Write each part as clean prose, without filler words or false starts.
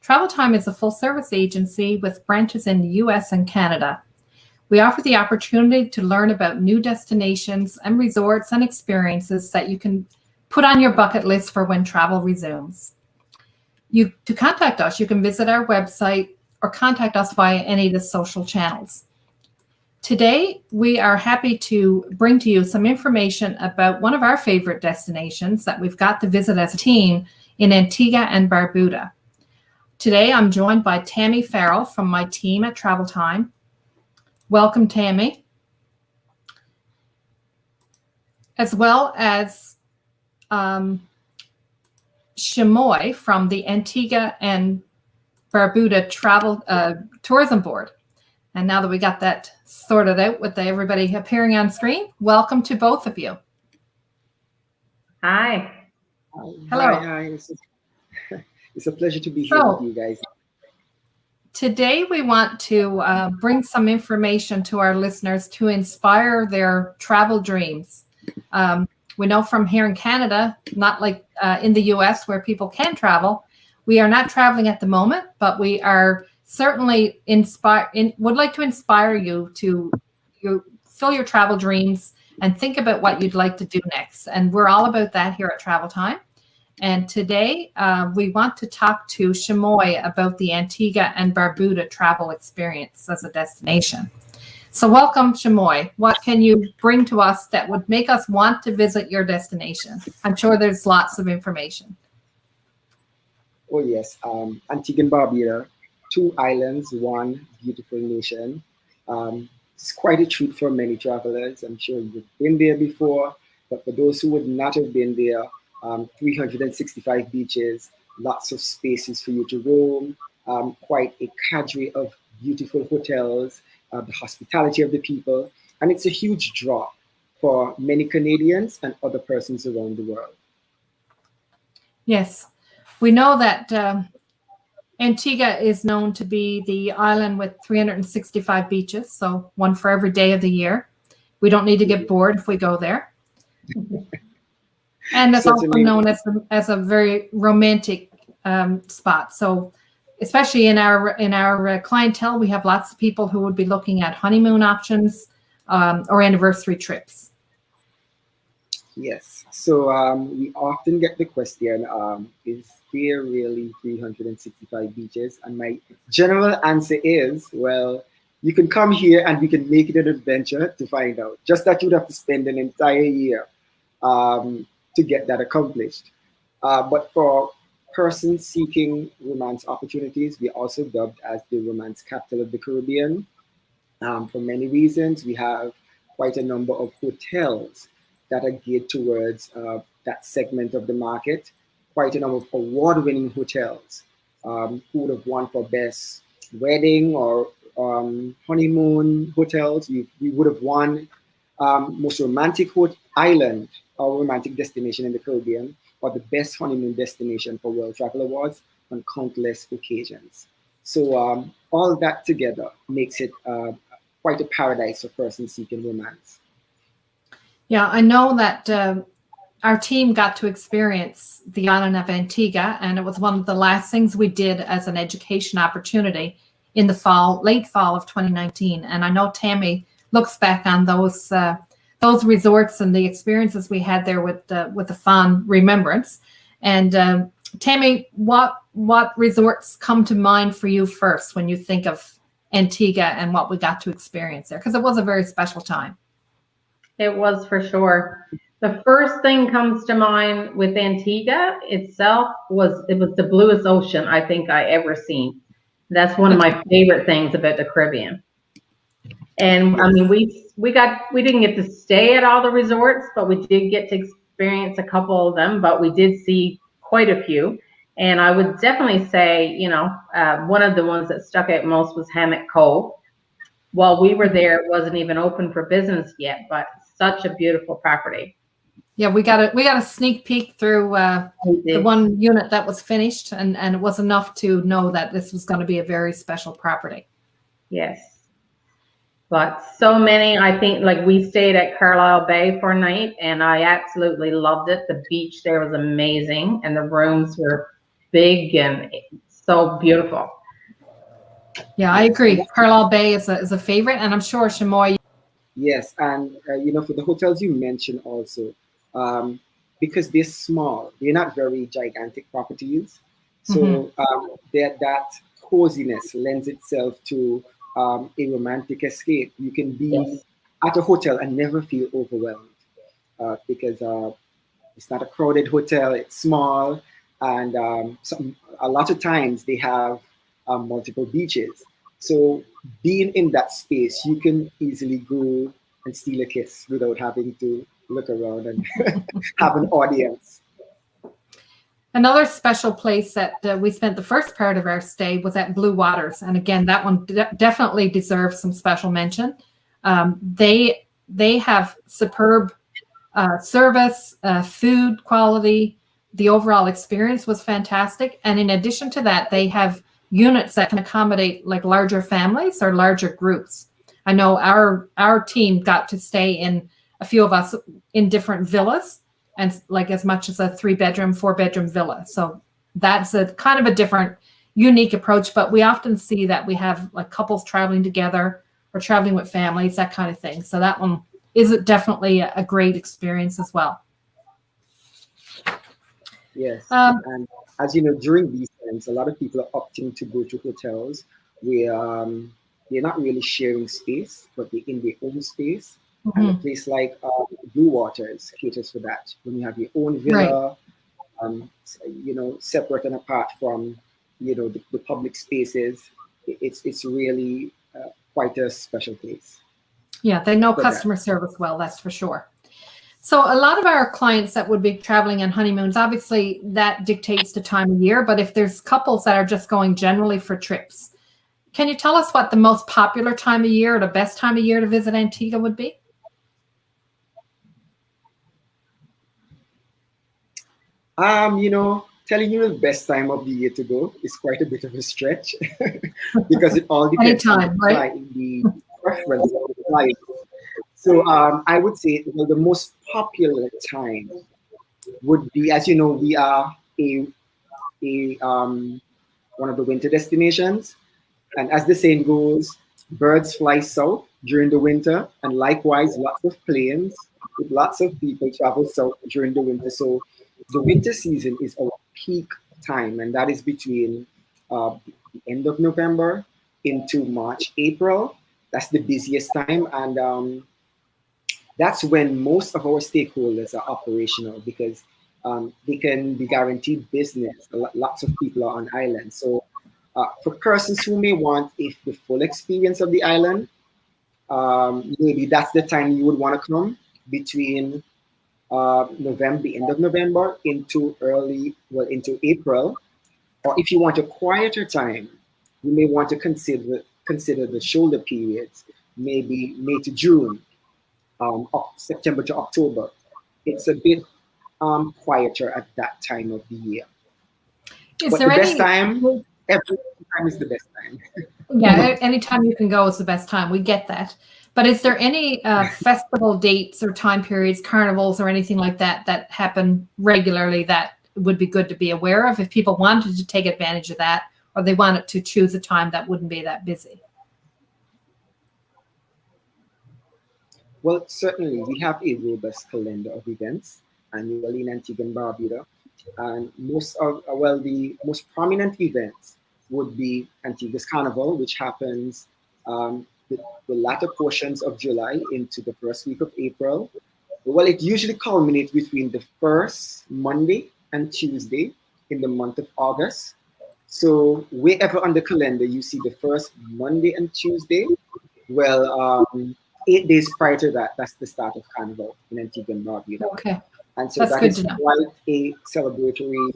Travel Time is a full-service agency with branches in the US and Canada. We offer the opportunity to learn about new destinations and resorts and experiences that you can put on your bucket list for when travel resumes. To contact us, you can visit our website or contact us via any of the social channels. Today, we are happy to bring to you some information about one of our favorite destinations that we've got to visit as a team in Antigua and Barbuda. Today, I'm joined by Tammy Farrell from my team at Travel Time. Welcome, Tammy. As well as Shamoy from the Antigua and Barbuda Tourism Board. And now that we got that sorted out with everybody appearing on screen, welcome to both of you. Hi. Hello. Hi. It's a pleasure to be here with you guys. Today we want to bring some information to our listeners to inspire their travel dreams. We know from here in Canada, not like in the US where people can travel, we are not traveling at the moment, but we are certainly would like to inspire you to fill your travel dreams and think about what you'd like to do next. And we're all about that here at Travel Time. And today we want to talk to Shamoy about the Antigua and Barbuda travel experience as a destination. So welcome, Shamoy. What can you bring to us that would make us want to visit your destination? I'm sure there's lots of information. Oh, yes. Antigua and Barbuda, 2 islands, 1 beautiful nation. It's quite a treat for many travelers. I'm sure you've been there before, but for those who would not have been there, 365 beaches, lots of spaces for you to roam, quite a cadre of beautiful hotels, the hospitality of the people, and it's a huge draw for many Canadians and other persons around the world. Yes, we know that Antigua is known to be the island with 365 beaches, so 1 for every day of the year. We don't need to get bored if we go there. And it's also known as a very romantic spot. So especially in our clientele, we have lots of people who would be looking at honeymoon options or anniversary trips. Yes. So we often get the question, is there really 365 beaches? And my general answer is, well, you can come here and we can make it an adventure to find out. Just that you'd have to spend an entire year to get that accomplished. But for persons seeking romance opportunities, we are also dubbed as the romance capital of the Caribbean. For many reasons, we have quite a number of hotels that are geared towards that segment of the market. Quite a number of award-winning hotels who would have won for best wedding or honeymoon hotels. We would have won most romantic island or romantic destination in the Caribbean, or the best honeymoon destination for World Travel Awards on countless occasions. So all that together makes it quite a paradise for persons seeking romance. Yeah, I know that our team got to experience the island of Antigua, and it was one of the last things we did as an education opportunity in the late fall of 2019. And I know Tammy looks back on those resorts and the experiences we had there with a fond remembrance. And Tammy, what resorts come to mind for you first when you think of Antigua and what we got to experience there? Because it was a very special time. It was for sure. The first thing comes to mind with Antigua itself was the bluest ocean I think I ever seen. That's one of my favorite things about the Caribbean. And I mean, we didn't get to stay at all the resorts, but we did get to experience a couple of them, but we did see quite a few. And I would definitely say, one of the ones that stuck out most was Hammock Cove. While we were there, it wasn't even open for business yet, but such a beautiful property. Yeah, we got a sneak peek through the one unit that was finished, and it was enough to know that this was going to be a very special property. Yes. But so many, I think, like we stayed at Carlisle Bay for a night, and I absolutely loved it. The beach there was amazing, and the rooms were big and so beautiful. Yeah, I agree. Carlisle Bay is a favorite, and I'm sure Chamois. Yes, and for the hotels you mentioned also, um, because they're small, they're not very gigantic properties, so that coziness lends itself to a romantic escape. You can be Yes. at a hotel and never feel overwhelmed because it's not a crowded hotel. It's small, and a lot of times they have multiple beaches. So being in that space, you can easily go and steal a kiss without having to look around and have an audience. Another special place that we spent the first part of our stay was at Blue Waters, and again, that one definitely deserves some special mention. They have superb service, food quality. The overall experience was fantastic, and in addition to that, they have units that can accommodate like larger families or larger groups. I know our team got to stay in, a few of us, in different villas, and like as much as a 3-bedroom, 4-bedroom villa. So that's a kind of a different, unique approach. But we often see that we have like couples traveling together or traveling with families, that kind of thing. So that one is definitely a great experience as well. Yes, and as you know, during these times, a lot of people are opting to go to hotels where they're not really sharing space, but they're in their own space. And a place like Blue Waters caters for that. When you have your own villa, separate and apart from, the public spaces, it's really quite a special place. Yeah, they know customer service well, that's for sure. So a lot of our clients that would be traveling on honeymoons, obviously that dictates the time of year, but if there's couples that are just going generally for trips, can you tell us what the most popular time of year or the best time of year to visit Antigua would be? Telling you the best time of the year to go is quite a bit of a stretch because it all depends Anytime, on right? the preference of the client. So I would say the most popular time would be, as you know, we are a one of the winter destinations, and as the saying goes, birds fly south during the winter, and likewise, lots of planes with lots of people travel south during the winter. So the winter season is our peak time, and that is between the end of November into March, April. That's the busiest time, and that's when most of our stakeholders are operational because they can be guaranteed business. Lots of people are on island. So for persons who may want the full experience of the island, maybe that's the time you would want to come between November, the end of November into April. Or if you want a quieter time, you may want to consider the shoulder periods, maybe May to June, September to October. It's a bit quieter at that time of the year. But the best time, every time is the best time. Yeah, anytime you can go is the best time. We get that. But is there any festival dates or time periods, carnivals or anything like that that happen regularly that would be good to be aware of if people wanted to take advantage of that, or they wanted to choose a time that wouldn't be that busy? Well, certainly we have a robust calendar of events annually in Antigua and Barbuda, and the most prominent events would be Antigua's Carnival, which happens the latter portions of July into the first week of April. Well, it usually culminates between the first Monday and Tuesday in the month of August. So wherever on the calendar you see the first Monday and Tuesday, well, 8 days prior to that, that's the start of Carnival in Antigua and Barbuda. Okay. And so that is quite a celebratory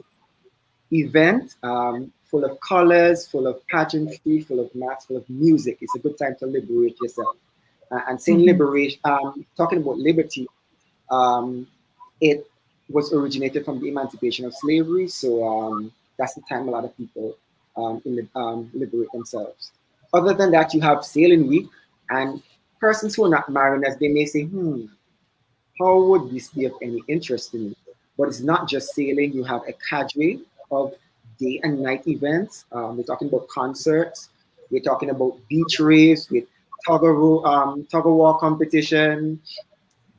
event, full of colors, full of pageantry, full of maths, full of music. It's a good time to liberate yourself. And saying liberation, talking about liberty, it was originated from the emancipation of slavery. So that's the time a lot of people liberate themselves. Other than that, you have Sailing Week, and persons who are not mariners, they may say, how would this be of any interest to me? But it's not just sailing. You have a cadre of day and night events. We're talking about concerts. We're talking about beach raves with tug of war competition,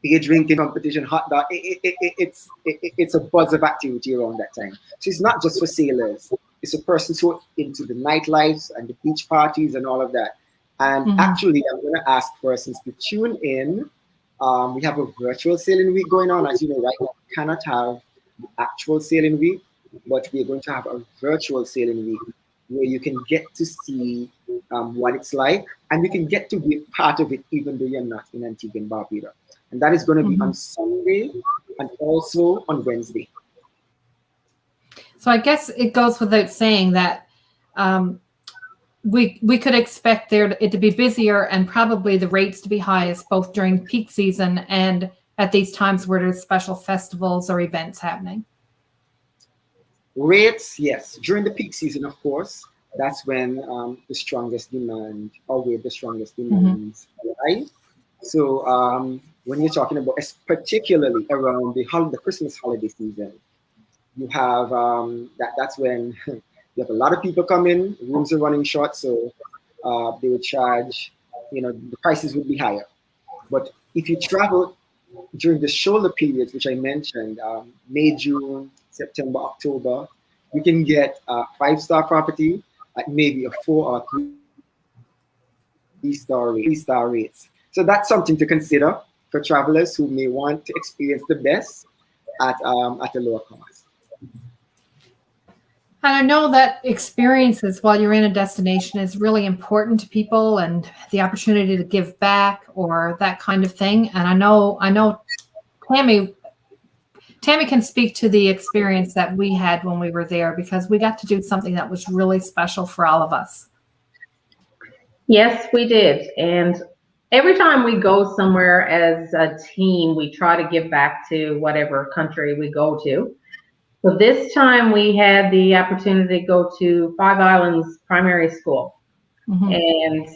beer drinking competition, hot dog. It's a buzz of activity around that time. So it's not just for sailors. It's for persons who are into the nightlife and the beach parties and all of that. And actually, I'm going to ask persons to tune in. We have a virtual sailing week going on. As you know, right now, we cannot have the actual sailing week, but we're going to have a virtual sailing week where you can get to see what it's like, and you can get to be part of it even though you're not in Antigua and Barbuda. And that is going to be on Sunday and also on Wednesday. So I guess it goes without saying that we could expect it to be busier and probably the rates to be highest both during peak season and at these times where there's special festivals or events happening. Rates, yes. During the peak season, of course, that's when the strongest demand, or where the strongest demands lie. So when you're talking about, particularly around the Christmas holiday season, you have that's when you have a lot of people come in, rooms are running short, so they would charge, the prices would be higher. But if you travel during the shoulder periods, which I mentioned, May, June, September, October, you can get a 5-star property at maybe a 4 or 3-star rates. So that's something to consider for travelers who may want to experience the best at a lower cost. And I know that experiences while you're in a destination is really important to people, and the opportunity to give back or that kind of thing. And I know Tammy can speak to the experience that we had when we were there, because we got to do something that was really special for all of us. Yes, we did. And every time we go somewhere as a team, we try to give back to whatever country we go to. So this time we had the opportunity to go to Five Islands Primary School. And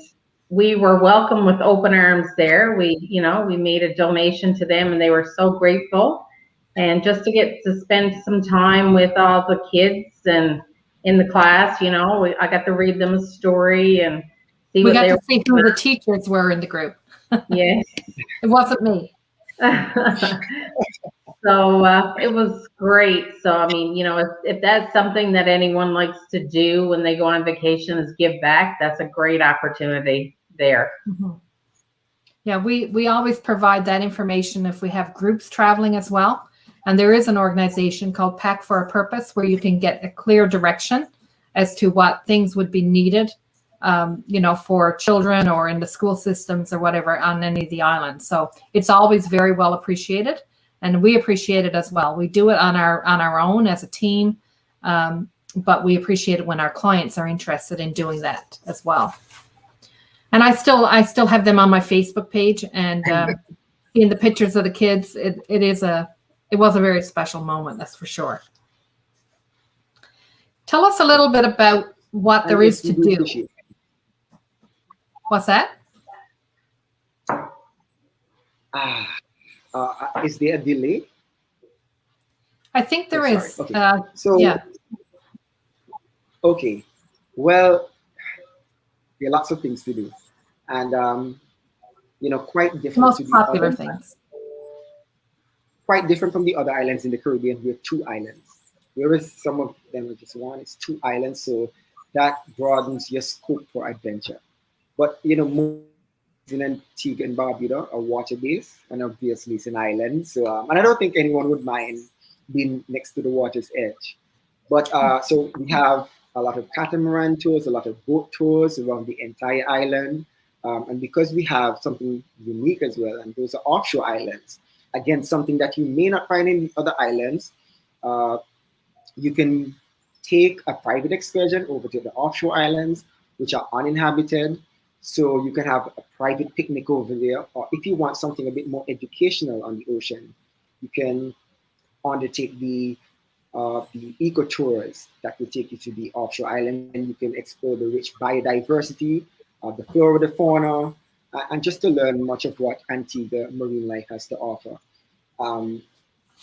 we were welcomed with open arms there. We made a donation to them and they were so grateful. And just to get to spend some time with all the kids and in the class, I got to read them a story and see we got to see who the teachers were in the group. Yes. It wasn't me. So it was great. So, I mean, if that's something that anyone likes to do when they go on vacation is give back, that's a great opportunity there. Yeah, we always provide that information if we have groups traveling as well. And there is an organization called Pack for a Purpose where you can get a clear direction as to what things would be needed, for children or in the school systems or whatever on any of the islands. So it's always very well appreciated. And we appreciate it as well. We do it on our own as a team, but we appreciate it when our clients are interested in doing that as well. And I still have them on my Facebook page, and seeing the pictures of the kids, it was a very special moment, that's for sure. Tell us a little bit about what there is to do. What's that? Is there a delay? I think there is. Okay. Yeah. Okay. Well, there are lots of things to do, and quite different. Most to the popular other things. Quite different from the other islands in the Caribbean. We have 2 islands, whereas some of them are just one. It's 2 islands, so that broadens your scope for adventure. But most in Antigua and Barbuda are water-based, and obviously it's an island. So, and I don't think anyone would mind being next to the water's edge. But so we have a lot of catamaran tours, a lot of boat tours around the entire island. And because we have something unique as well, and those are offshore islands, again, something that you may not find in the other islands, you can take a private excursion over to the offshore islands, which are uninhabited. So you can have a private picnic over there, or if you want something a bit more educational on the ocean, you can undertake the eco tours that will take you to the offshore island, and you can explore the rich biodiversity, the flora, the fauna, and just to learn much of what Antigua marine life has to offer.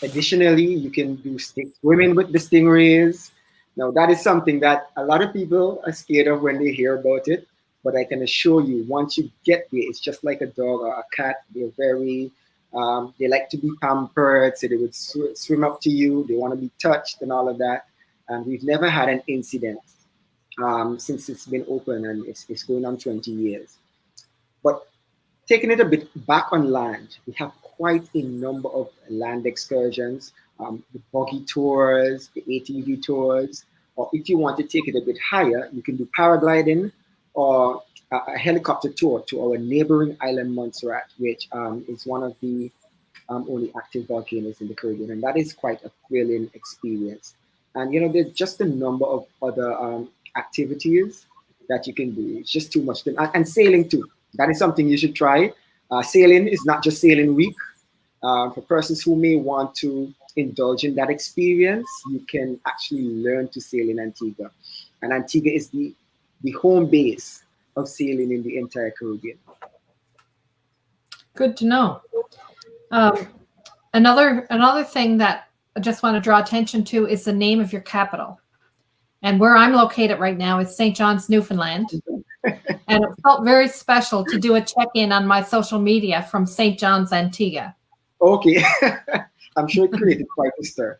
Additionally, you can do swimming with the stingrays. Now, that is something that a lot of people are scared of when they hear about it. But I can assure you, once you get there, it's just like a dog or a cat. They're very, they like to be pampered, so they would swim up to you. They want to be touched and all of that. And we've never had an incident since it's been open, and it's going on 20 years. But taking it a bit back on land, we have quite a number of land excursions, the buggy tours, the ATV tours, or if you want to take it a bit higher, you can do paragliding or a helicopter tour to our neighboring island, Montserrat, which is one of the only active volcanoes in the Caribbean, and that is quite a thrilling experience. And there's just a number of other activities that you can do. It's just too much. And sailing too. That is something you should try. Sailing is not just sailing week. For persons who may want to indulge in that experience, you can actually learn to sail in Antigua. And Antigua is the home base of sailing in the entire Caribbean. Good to know. Another thing that I just want to draw attention to is the name of your capital. And where I'm located right now is St. John's, Newfoundland. And it felt very special to do a check-in on my social media from St. John's, Antigua. Okay. I'm sure it created quite a stir.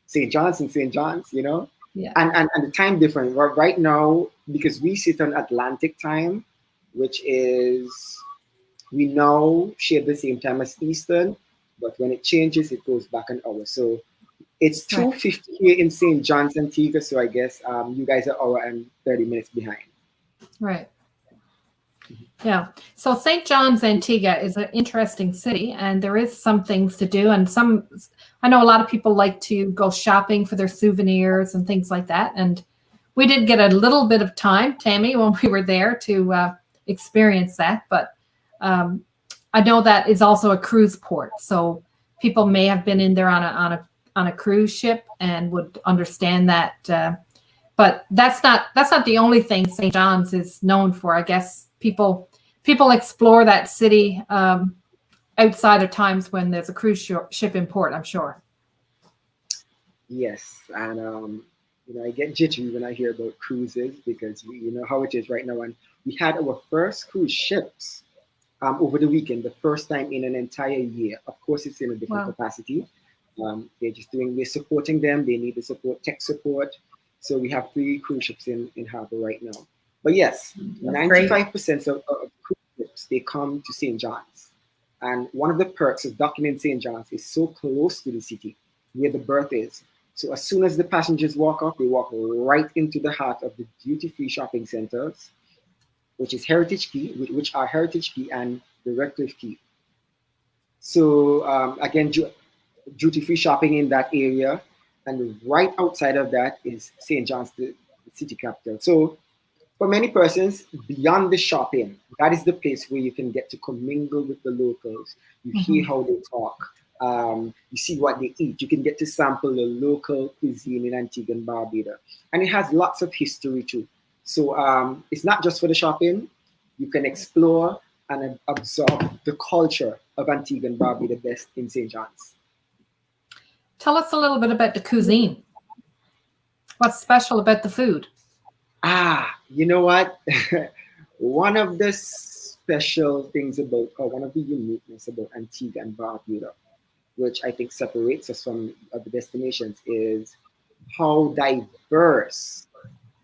St. John's and St. John's, Yeah. And the time difference. Right now, because we sit on Atlantic time, which is, we now share the same time as Eastern, but when it changes, it goes back an hour. So it's 2:50 here in St. John's, Antigua. So I guess you guys are an hour and 30 minutes behind. Right. Yeah. So St. John's, Antigua is an interesting city, and there is some things to do. And I know a lot of people like to go shopping for their souvenirs and things like that. And we did get a little bit of time, Tammy, when we were there to experience that. But I know that is also a cruise port. So people may have been in there on a cruise ship and would understand that. But that's not the only thing St. John's is known for. I guess people explore that city outside of times when there's a cruise ship in port, I'm sure. Yes, and I get jittery when I hear about cruises because you know how it is right now. And we had our first cruise ships over the weekend, the first time in an entire year. Of course, it's in a different capacity. We're supporting them. They need the support, tech support. So we have 3 cruise ships in harbor right now. But yes, 95% of cruise ships, they come to St. John's. And one of the perks of docking in St. John's is so close to the city where the berth is. So as soon as the passengers walk off, they walk right into the heart of the duty-free shopping centers, which is Heritage Key, which are Heritage Key and the Redcliffe Key. So again, duty-free shopping in that area. And right outside of that is St. John's, the city capital. So for many persons, beyond the shopping, that is the place where you can get to commingle with the locals. You hear how they talk. You see what they eat. You can get to sample the local cuisine in Antigua and Barbuda. And it has lots of history too. So it's not just for the shopping. You can explore and absorb the culture of Antigua and Barbuda best in St. John's. Tell us a little bit about the cuisine. What's special about the food? You know what? One of the special things about, or one of the uniqueness about Antigua and Barbuda, which I think separates us from other destinations, is how diverse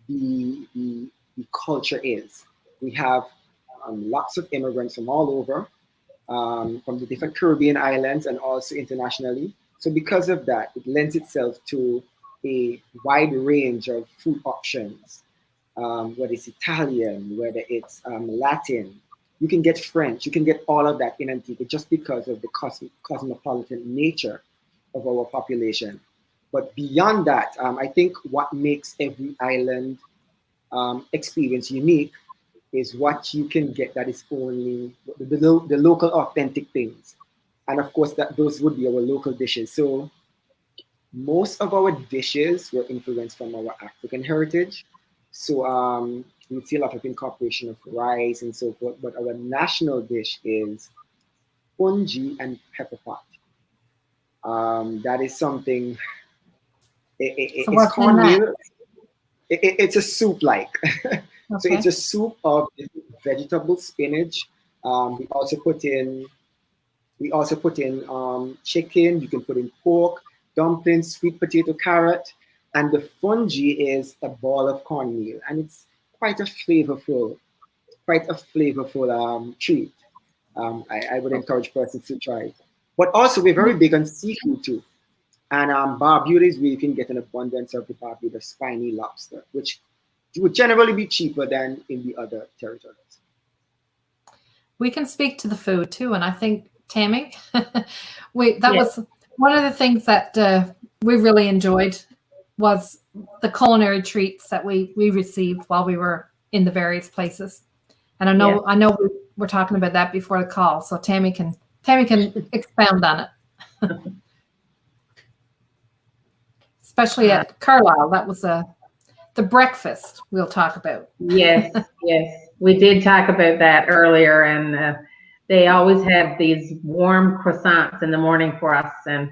the culture is. We have lots of immigrants from all over, from the different Caribbean islands and also internationally. So because of that, it lends itself to a wide range of food options, whether it's Italian, whether it's Latin. You can get French, you can get all of that in Antigua just because of the cosmopolitan nature of our population. But beyond that, I think what makes every island experience unique is what you can get that is only the local authentic things. And of course, those would be our local dishes. So most of our dishes were influenced from our African heritage. So we see a lot of incorporation of rice and so forth, but our national dish is punji and pepper pot. That is something, it's cornmeal. It's a soup like. So Okay. it's a soup of vegetable spinach. We also put in chicken. You can put in pork, dumplings, sweet potato, carrot, and the fungi is a ball of cornmeal, and it's quite a flavorful, treat. I would encourage persons to try it. But also, we're very big on seafood too. And Barbuda is where you can get an abundance of the Barbuda spiny lobster, which would generally be cheaper than in the other territories. We can speak to the food too, and I think Tammy, that Yes. was one of the things that we really enjoyed was the culinary treats that we received while we were in the various places. And I know we're talking about that before the call, so Tammy can expound on it. Especially at Carlisle, that was the breakfast we'll talk about. Yes, yes. We did talk about that earlier, and they always have these warm croissants in the morning for us, and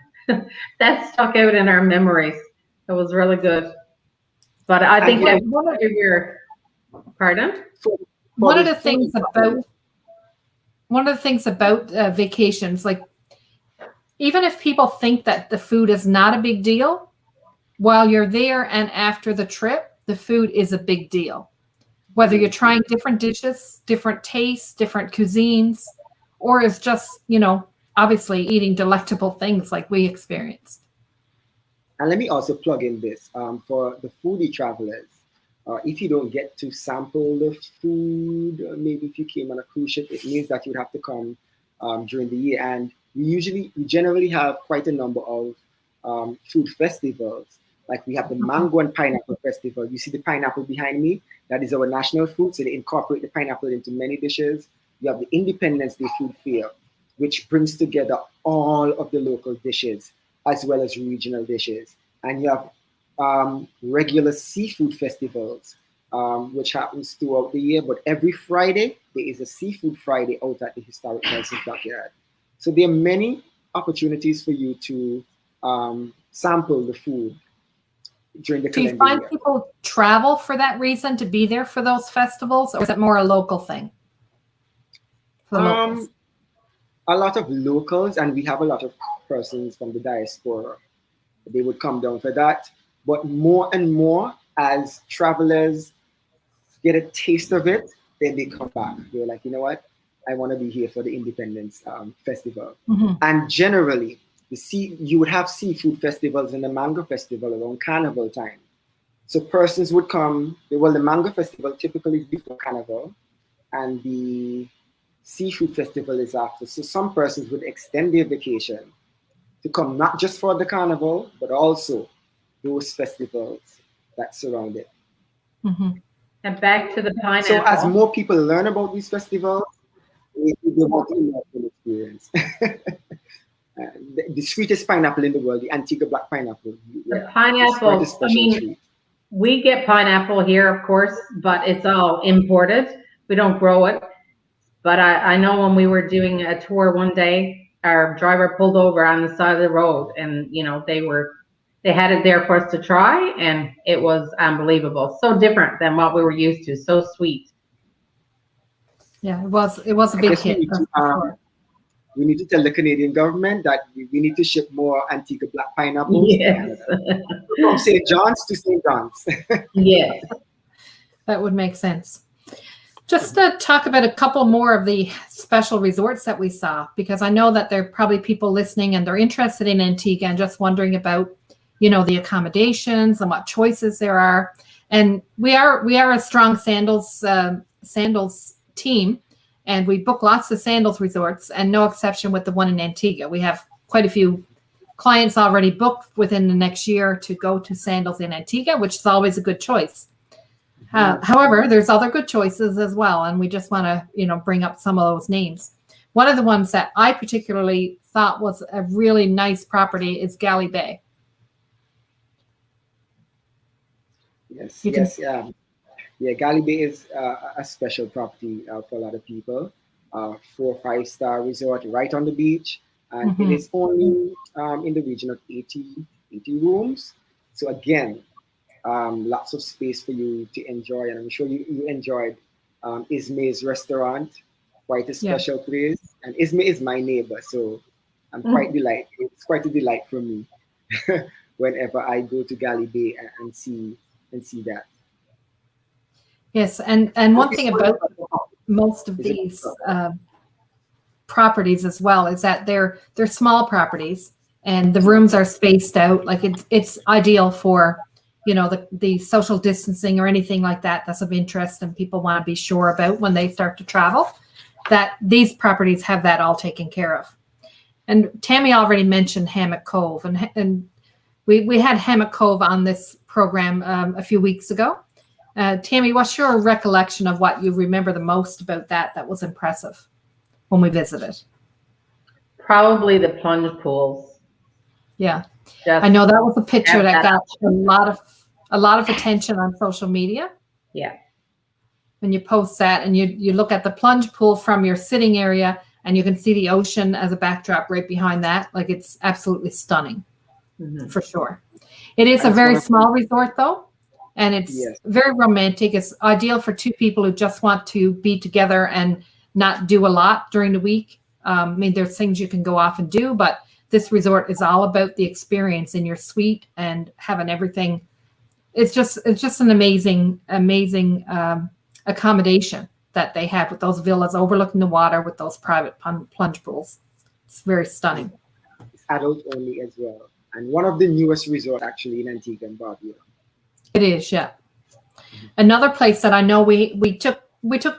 that stuck out in our memories. It was really good. But I think every year, pardon? One of the things about vacations, like even if people think that the food is not a big deal, while you're there and after the trip, the food is a big deal. Whether you're trying different dishes, different tastes, different cuisines, or it's just, obviously eating delectable things like we experienced. And let me also plug in this for the foodie travelers. If you don't get to sample the food, maybe if you came on a cruise ship, it means that you'd have to come during the year. And we generally have quite a number of food festivals. Like we have the Mango and Pineapple Festival. You see the pineapple behind me? That is our national food. So they incorporate the pineapple into many dishes. You have the Independence Day Food Fair, which brings together all of the local dishes as well as regional dishes. And you have regular seafood festivals, which happens throughout the year. But every Friday, there is a Seafood Friday out at the historic Nelson's Dockyard. So there are many opportunities for you to sample the food during the calendar year. Do you find people travel for that reason, to be there for those festivals, or is it more a local thing? For locals? A lot of locals, and we have a lot of persons from the diaspora. They would come down for that. But more and more, as travelers get a taste of it, then they come back. They're like, you know what? I want to be here for the Independence Festival. Mm-hmm. And generally, you would have seafood festivals and the Mango Festival around Carnival time. So persons would come, the Mango Festival typically is before Carnival, and the Seafood Festival is after. So some persons would extend their vacation to come not just for the Carnival, but also those festivals that surround it. Mm-hmm. And back to the pineapple. So as more people learn about these festivals, they want to immerse experience. The sweetest pineapple in the world, the Antigua black pineapple. The pineapple, we get pineapple here, of course, but it's all imported. We don't grow it. But I know when we were doing a tour one day, our driver pulled over on the side of the road, and they had it there for us to try, and it was unbelievable. So different than what we were used to. So sweet. Yeah, it was a big hit. We need to tell the Canadian government that we need to ship more Antigua black pineapples. Yes. From St. John's to St. John's. Yes. That would make sense. Just to talk about a couple more of the special resorts that we saw, because I know that there are probably people listening and they're interested in Antigua and just wondering about, the accommodations and what choices there are. And we are a strong sandals team. And we book lots of sandals resorts, and no exception with the one in Antigua. We have quite a few clients already booked within the next year to go to sandals in Antigua, which is always a good choice. However, there's other good choices as well, and we just want to, bring up some of those names. One of the ones that I particularly thought was a really nice property is Galley Bay. Yes. Yeah, Galley Bay is a special property for a lot of people. 4 or 5-star resort right on the beach. And it is only in the region of 80 rooms. So again, lots of space for you to enjoy. And I'm sure you enjoyed Ismay's restaurant, quite a special place. And Ismay is my neighbor, so I'm quite delighted. It's quite a delight for me whenever I go to Galley Bay and see that. Yes, and one thing about most of these properties as well is that they're small properties and the rooms are spaced out. Like it's ideal for, you know, the social distancing or anything like that that's of interest and people want to be sure about when they start to travel, that these properties have that all taken care of. And Tammy already mentioned Hammock Cove, and we had Hammock Cove on this program a few weeks ago. Tammy, what's your recollection of what you remember the most about that was impressive when we visited? Probably the plunge pools. Yeah, I know that was a picture that got a lot of attention on social media. Yeah. When you post that and you look at the plunge pool from your sitting area and you can see the ocean as a backdrop right behind that, like it's absolutely stunning, for sure. It is a very small resort though. And it's very romantic. It's ideal for two people who just want to be together and not do a lot during the week. I mean, there's things you can go off and do, but this resort is all about the experience in your suite and having everything. It's just an amazing accommodation that they have with those villas overlooking the water with those private plunge pools. It's very stunning. It's adult only as well. And one of the newest resorts actually in Antigua and Barbuda. It is, yeah. Another place that I know we took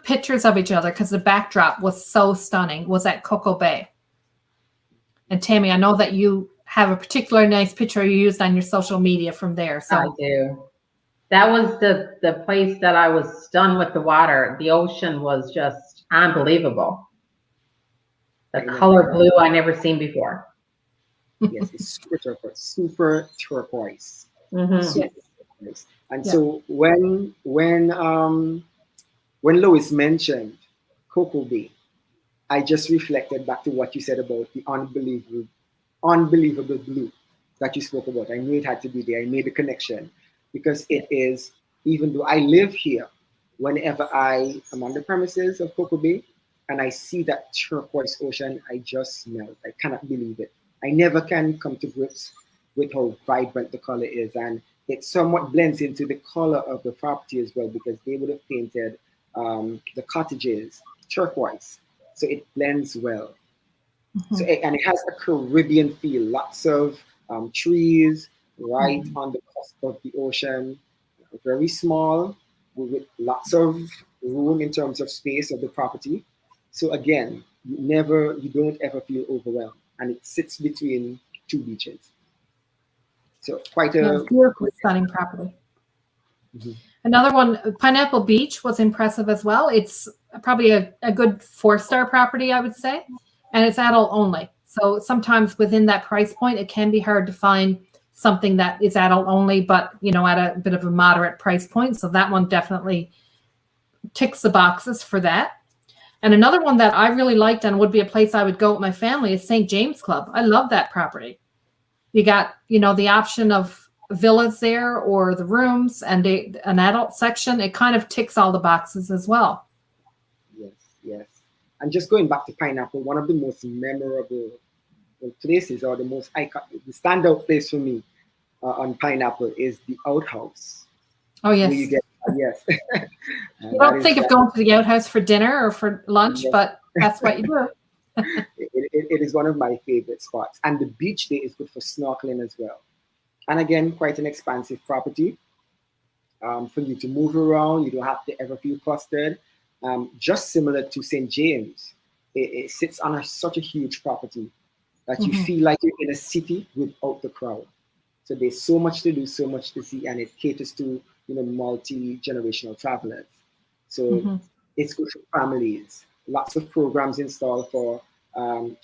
pictures of each other because the backdrop was so stunning was at Coco Bay. And Tammy, I know that you have a particular nice picture you used on your social media from there. So I do. That was the place that I was stunned with the water. The ocean was just unbelievable. The color blue I never seen before. Yes, it's super turquoise. And so when Lois mentioned Coco Bay, I just reflected back to what you said about the unbelievable blue that you spoke about. I knew it had to be there. I made a connection because it is, even though I live here, whenever I am on the premises of Coco Bay and I see that turquoise ocean, I just melt. I cannot believe it. I never can come to grips with how vibrant the color is, and it somewhat blends into the color of the property as well, because they would have painted the cottages turquoise, so it blends well. So and it has a Caribbean feel, lots of trees right on the coast of the ocean, very small with lots of room in terms of space of the property. So again, you don't ever feel overwhelmed, and it sits between two beaches. So quite a beautiful, stunning property. Another one, Pineapple Beach, was impressive as well. It's probably a good 4-star property, I would say, and it's adult only. So sometimes within that price point, it can be hard to find something that is adult only, but you know, at a bit of a moderate price point. So that one definitely ticks the boxes for that. And another one that I really liked and would be a place I would go with my family is St. James Club. I love that property. You got, you know, the option of villas there or the rooms and an adult section. It kind of ticks all the boxes as well. Yes. And just going back to Pineapple, one of the most memorable places, or the most iconic, the standout place for me on Pineapple is the outhouse. Oh, yes. You get, yes. You don't think of going to the outhouse for dinner or for lunch, but that's what you do. It is one of my favorite spots. And the beach there is good for snorkeling as well. And again, quite an expansive property for you to move around. You don't have to ever feel clustered. Just similar to St. James, it sits on such a huge property that you feel like you're in a city without the crowd. So there's so much to do, so much to see, and it caters to, you know, multi-generational travelers. So it's good for families. Lots of programs installed for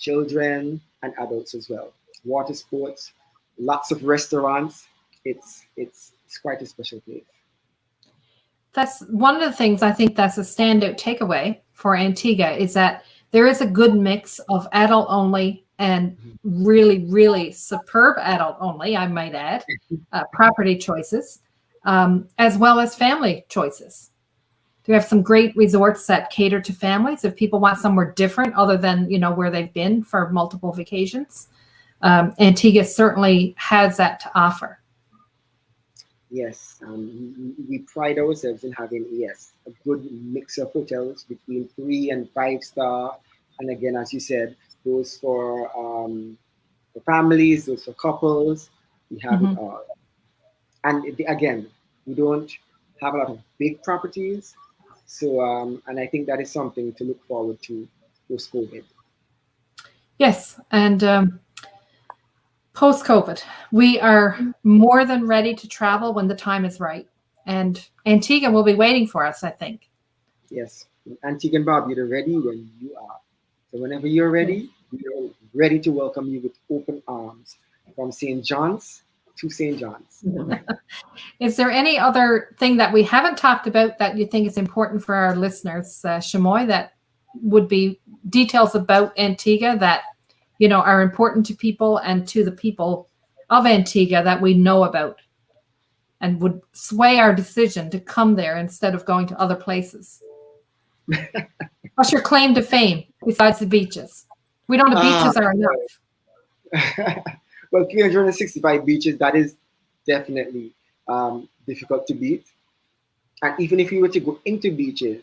children and adults as well. Water sports, lots of restaurants. It's quite a special place. That's one of the things I think that's a standout takeaway for Antigua is that there is a good mix of adult only and really, really superb adult only, I might add, property choices. as well as family choices. We have some great resorts that cater to families if people want somewhere different other than, where they've been for multiple vacations. Antigua certainly has that to offer. Yes, we pride ourselves in having, a good mix of hotels between 3 and 5 star. And again, as you said, those for families, those for couples, we have it all. And again, we don't have a lot of big properties. So, and I think that is something to look forward to post-COVID. Yes, and post-COVID, we are more than ready to travel when the time is right. And Antigua will be waiting for us, I think. Yes, Antigua and Barbuda, ready when you are. So whenever you're ready, we are ready to welcome you with open arms from St. John's to St. John's. Is there any other thing that we haven't talked about that you think is important for our listeners, Chamoy, that would be details about Antigua that, are important to people and to the people of Antigua that we know about and would sway our decision to come there instead of going to other places? What's your claim to fame besides the beaches? We know the beaches are enough. Well, 365 beaches, that is definitely difficult to beat. And even if you were to go into beaches,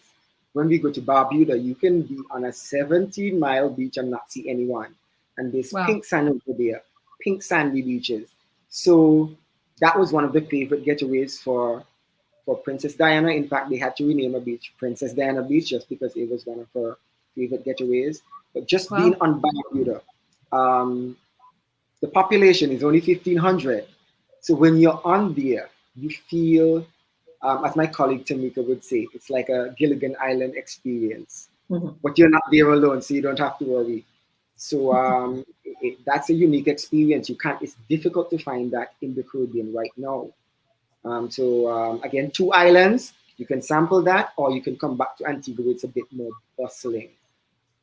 when we go to Barbuda, you can be on a 17-mile beach and not see anyone. And there's pink sand over there, pink sandy beaches. So that was one of the favorite getaways for Princess Diana. In fact, they had to rename a beach Princess Diana Beach just because it was one of her favorite getaways. But just being on Barbuda, the population is only 1,500. So when you're on there, you feel, as my colleague Tamika would say, it's like a Gilligan Island experience. But you're not there alone, so you don't have to worry. So that's a unique experience. It's difficult to find that in the Caribbean right now. Again, 2 islands, you can sample that, or you can come back to Antigua. It's a bit more bustling.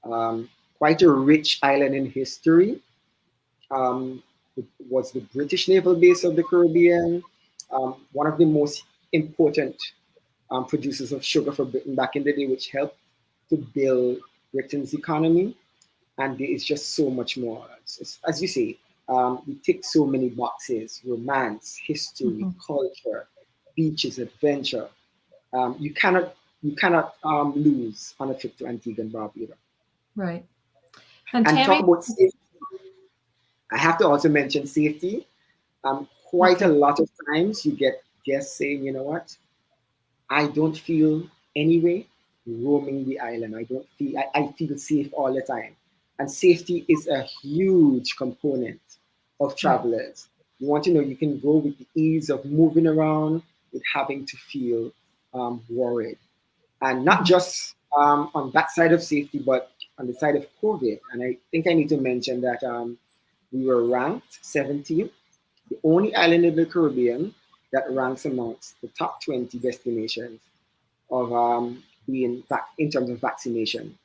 Quite a rich island in history. It was the British naval base of the Caribbean, one of the most important producers of sugar for Britain back in the day, which helped to build Britain's economy. And there is just so much more. As you say, we tick so many boxes: romance, history, culture, beaches, adventure. You cannot lose on a trip to Antigua and Barbuda. Right. And talk about safety. I have to also mention safety. Quite a lot of times you get guests saying, you know what, I don't feel anyway roaming the island. I feel safe all the time. And safety is a huge component of travelers. You want to know you can go with the ease of moving around with having to feel worried. And not just on that side of safety, but on the side of COVID. And I think I need to mention that we were ranked 17th, the only island in the Caribbean that ranks amongst the top 20 destinations of being in terms of vaccination.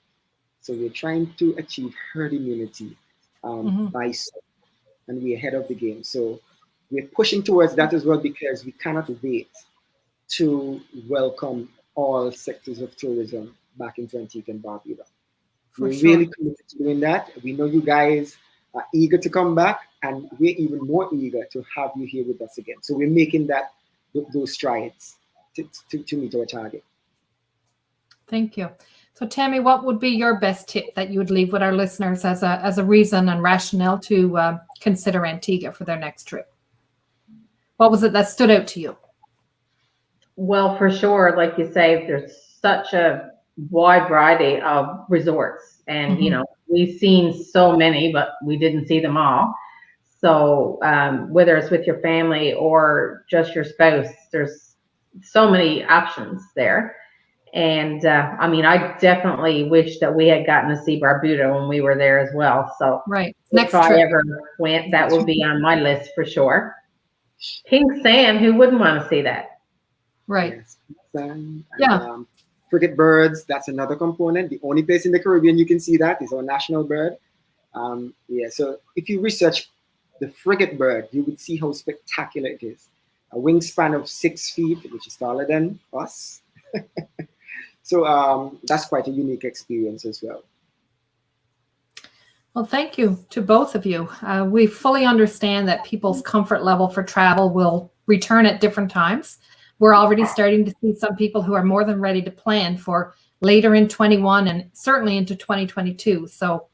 So we're trying to achieve herd immunity by summer, and we're ahead of the game. So we're pushing towards that as well because we cannot wait to welcome all sectors of tourism back into Antigua and Barbuda. We're really committed to doing that. We know you guys are eager to come back, and we're even more eager to have you here with us again. So we're making those strides to meet our target. Thank you. So Tammy, what would be your best tip that you would leave with our listeners as a reason and rationale to consider Antigua for their next trip? What was it that stood out to you? Well, for sure, like you say, there's such a wide variety of resorts, and we've seen so many, but we didn't see them all. So whether it's with your family or just your spouse, there's so many options there. And I definitely wish that we had gotten to see Barbuda when we were there as well. So next if I trip. ever went, that would be on my list for sure. Pink sand, who wouldn't want to see that? Right. Yes. And, Frigate birds, that's another component. The only place in the Caribbean you can see that is our national bird. So if you research the frigate bird, you would see how spectacular it is. a wingspan of 6 feet, which is taller than us. So that's quite a unique experience as well. Well, thank you to both of you. We fully understand that people's comfort level for travel will return at different times. We're already starting to see some people who are more than ready to plan for later in 21 and certainly into 2022. So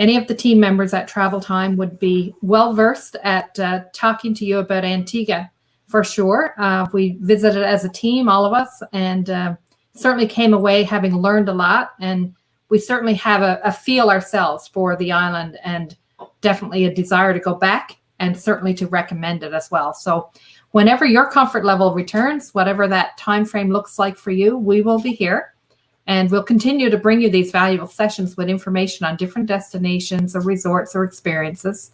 any of the team members at Travel Time would be well versed at talking to you about Antigua for sure. We visited as a team, all of us, and certainly came away having learned a lot. And we certainly have a feel ourselves for the island and definitely a desire to go back and certainly to recommend it as well. So whenever your comfort level returns, whatever that time frame looks like for you, we will be here. And we'll continue to bring you these valuable sessions with information on different destinations or resorts or experiences.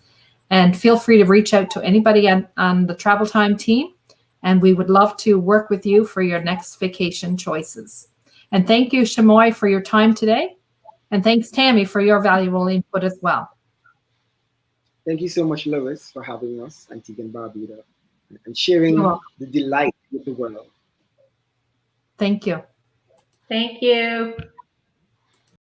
And feel free to reach out to anybody on the Travel Time team. And we would love to work with you for your next vacation choices. And thank you, Chamoy, for your time today. And thanks, Tammy, for your valuable input as well. Thank you so much, Lois, for having us, Antigua and Barbuda, and sharing the delight with the world. Thank you. Thank you.